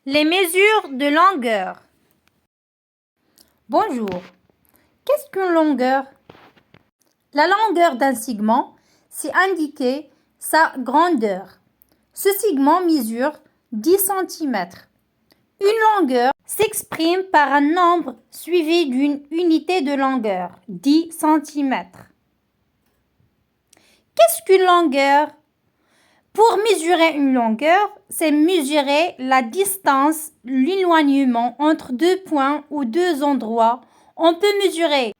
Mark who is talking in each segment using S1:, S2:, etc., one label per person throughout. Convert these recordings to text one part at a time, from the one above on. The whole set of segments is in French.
S1: Les mesures de longueur. Bonjour. Qu'est-ce qu'une longueur? La longueur d'un segment, c'est indiquer sa grandeur. Ce segment mesure 10 cm. Une longueur s'exprime par un nombre suivi d'une unité de longueur, 10 cm. Qu'est-ce qu'une longueur? Pour mesurer une longueur, c'est mesurer la distance, l'éloignement entre deux points ou deux endroits. On peut mesurer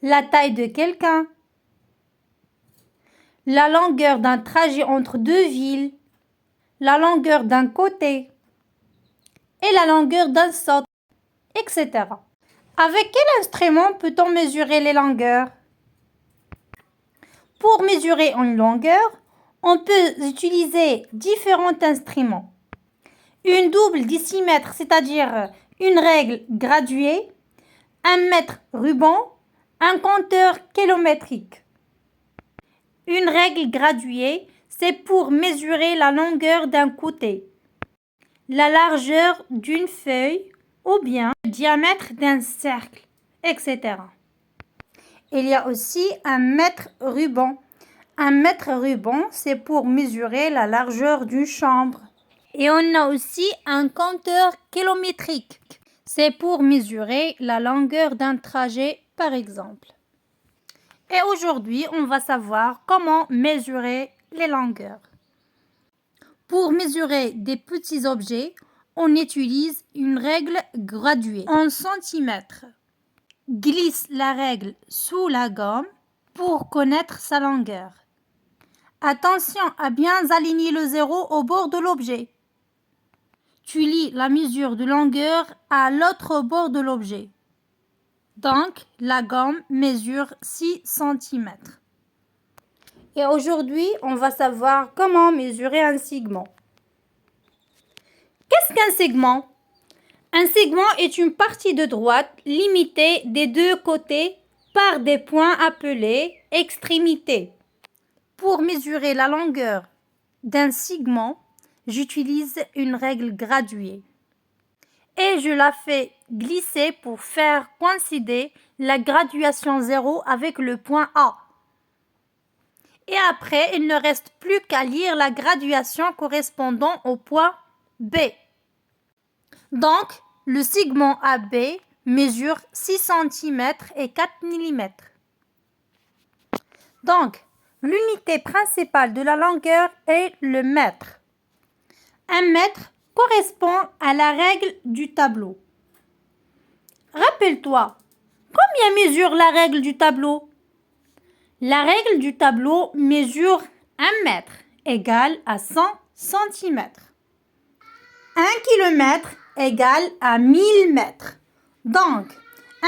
S1: la taille de quelqu'un, la longueur d'un trajet entre deux villes, la longueur d'un côté et la longueur d'un saut, etc. Avec quel instrument peut-on mesurer les longueurs? Pour mesurer une longueur, on peut utiliser différents instruments. Une double décimètre, c'est-à-dire une règle graduée, un mètre ruban, un compteur kilométrique. Une règle graduée, c'est pour mesurer la longueur d'un côté, la largeur d'une feuille ou bien le diamètre d'un cercle, etc. Il y a aussi un mètre ruban. Un mètre ruban, c'est pour mesurer la largeur d'une chambre. Et on a aussi un compteur kilométrique. C'est pour mesurer la longueur d'un trajet, par exemple. Et aujourd'hui, on va savoir comment mesurer les longueurs. Pour mesurer des petits objets, on utilise une règle graduée en centimètres. Glisse la règle sous la gomme pour connaître sa longueur. Attention à bien aligner le zéro au bord de l'objet. Tu lis la mesure de longueur à l'autre bord de l'objet. Donc, la gomme mesure 6 cm. Et aujourd'hui, on va savoir comment mesurer un segment. Qu'est-ce qu'un segment? Un segment est une partie de droite limitée des deux côtés par des points appelés extrémités. Pour mesurer la longueur d'un segment, j'utilise une règle graduée et je la fais glisser pour faire coïncider la graduation 0 avec le point A. Et après, il ne reste plus qu'à lire la graduation correspondant au point B. Donc, le segment AB mesure 6 cm et 4 mm. Donc, l'unité principale de la longueur est le mètre. Un mètre correspond à la règle du tableau. Rappelle-toi, combien mesure la règle du tableau? La règle du tableau mesure 1 mètre égale à 100 cm. 1 km égale à 1000 mètres. Donc, 1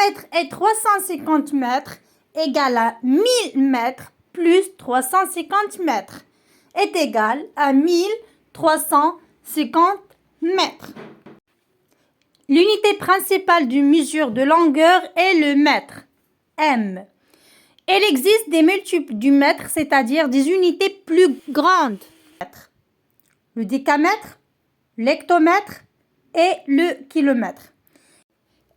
S1: km et 350 mètres égale à 1000 mètres plus 350 mètres est égal à 1350 mètres. L'unité principale d'une mesure de longueur est le mètre, M. Il existe des multiples du mètre, c'est-à-dire des unités plus grandes. Le décamètre, l'hectomètre et le kilomètre.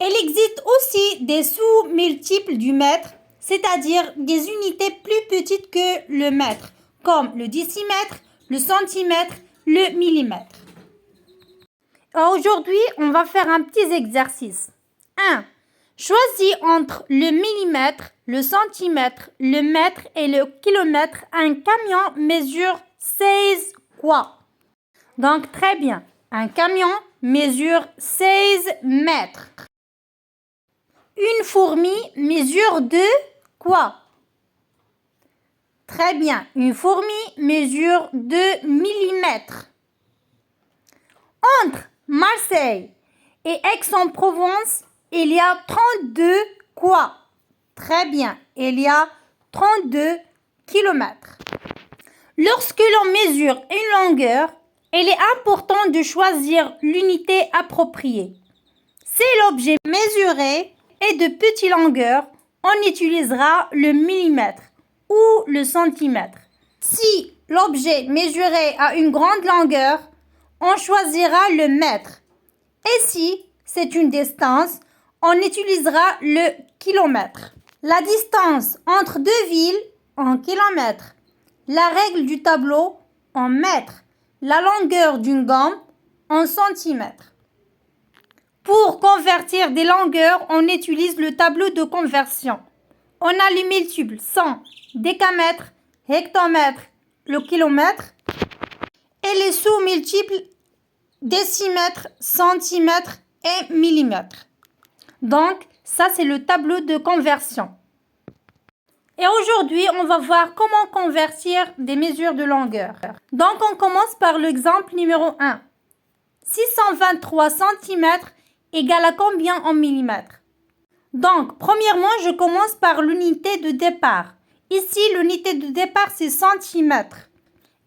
S1: Il existe aussi des sous-multiples du mètre, c'est-à-dire des unités plus petites que le mètre, comme le décimètre, le centimètre, le millimètre. Aujourd'hui, on va faire un petit exercice. 1. Choisis entre le millimètre, le centimètre, le mètre et le kilomètre. Un camion mesure 16 quoi? Donc, très bien. Un camion mesure 16 mètres. Une fourmi mesure 2 quoi? Très bien. Une fourmi mesure 2 millimètres. Entre Marseille et Aix-en-Provence, il y a 32 quoi? Très bien. Il y a 32 kilomètres. Lorsque l'on mesure une longueur, il est important de choisir l'unité appropriée. Si l'objet mesuré est de petite longueur, on utilisera le millimètre ou le centimètre. Si l'objet mesuré a une grande longueur, on choisira le mètre. Et si c'est une distance, on utilisera le kilomètre. La distance entre deux villes en kilomètres. La règle du tableau en mètres. La longueur d'une gomme en centimètres. Pour convertir des longueurs, on utilise le tableau de conversion. On a les multiples 100, décamètres, hectomètres, le kilomètre et les sous-multiples décimètres, centimètres et millimètres. Donc, ça c'est le tableau de conversion. Et aujourd'hui, on va voir comment convertir des mesures de longueur. Donc, on commence par l'exemple numéro 1. 623 cm égale à combien en millimètres? Donc, premièrement, je commence par l'unité de départ. Ici, l'unité de départ, c'est centimètres.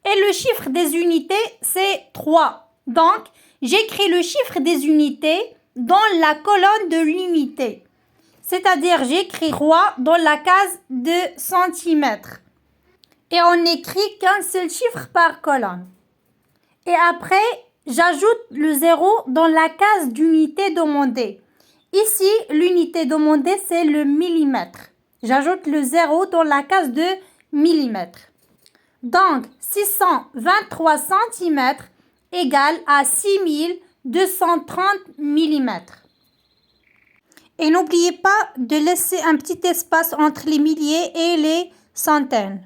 S1: Et le chiffre des unités, c'est 3. Donc, j'écris le chiffre des unités dans la colonne de l'unité. C'est-à-dire, j'écris 3 dans la case de centimètres. Et on n'écrit qu'un seul chiffre par colonne. Et après, j'ajoute le 0 dans la case d'unité demandée. Ici, l'unité demandée, c'est le millimètre. J'ajoute le 0 dans la case de millimètre. Donc, 623 cm égale à 6230 mm. Et n'oubliez pas de laisser un petit espace entre les milliers et les centaines.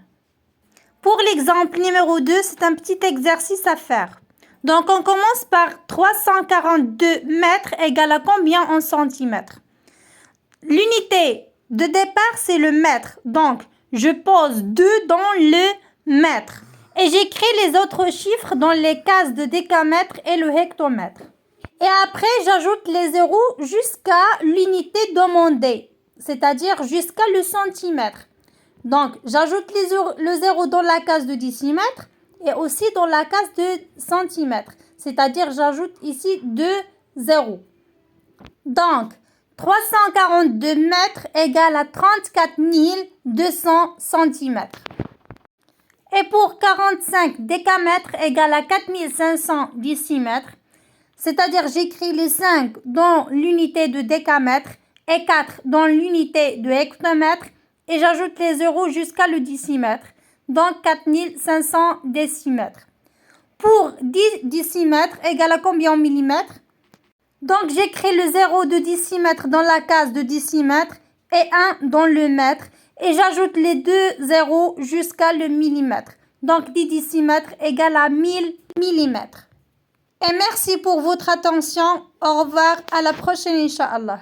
S1: Pour l'exemple numéro 2, c'est un petit exercice à faire. Donc, on commence par 342 mètres égale à combien en centimètres? L'unité de départ, c'est le mètre. Donc, je pose 2 dans le mètre. Et j'écris les autres chiffres dans les cases de décamètre et le hectomètre. Et après, j'ajoute les zéros jusqu'à l'unité demandée, c'est-à-dire jusqu'à le centimètre. Donc, j'ajoute le 0 dans la case de décimètre et aussi dans la case de centimètre. C'est-à-dire, j'ajoute ici 2 zéros. Donc, 342 mètres égale à 34 200 centimètres. Et pour 45 décamètres égale à 4500 décimètres. C'est-à-dire, j'écris les 5 dans l'unité de décamètre et 4 dans l'unité de hectomètre et j'ajoute les zéros jusqu'à le décimètre, donc 4500 décimètres. Pour 10 décimètres égale à combien en millimètres? Donc, j'écris le 0 de décimètre dans la case de décimètre et 1 dans le mètre et j'ajoute les 2 zéros jusqu'à le millimètre. Donc, 10 décimètres égale à 1000 millimètres. Et merci pour votre attention. Au revoir. À la prochaine, Inch'Allah.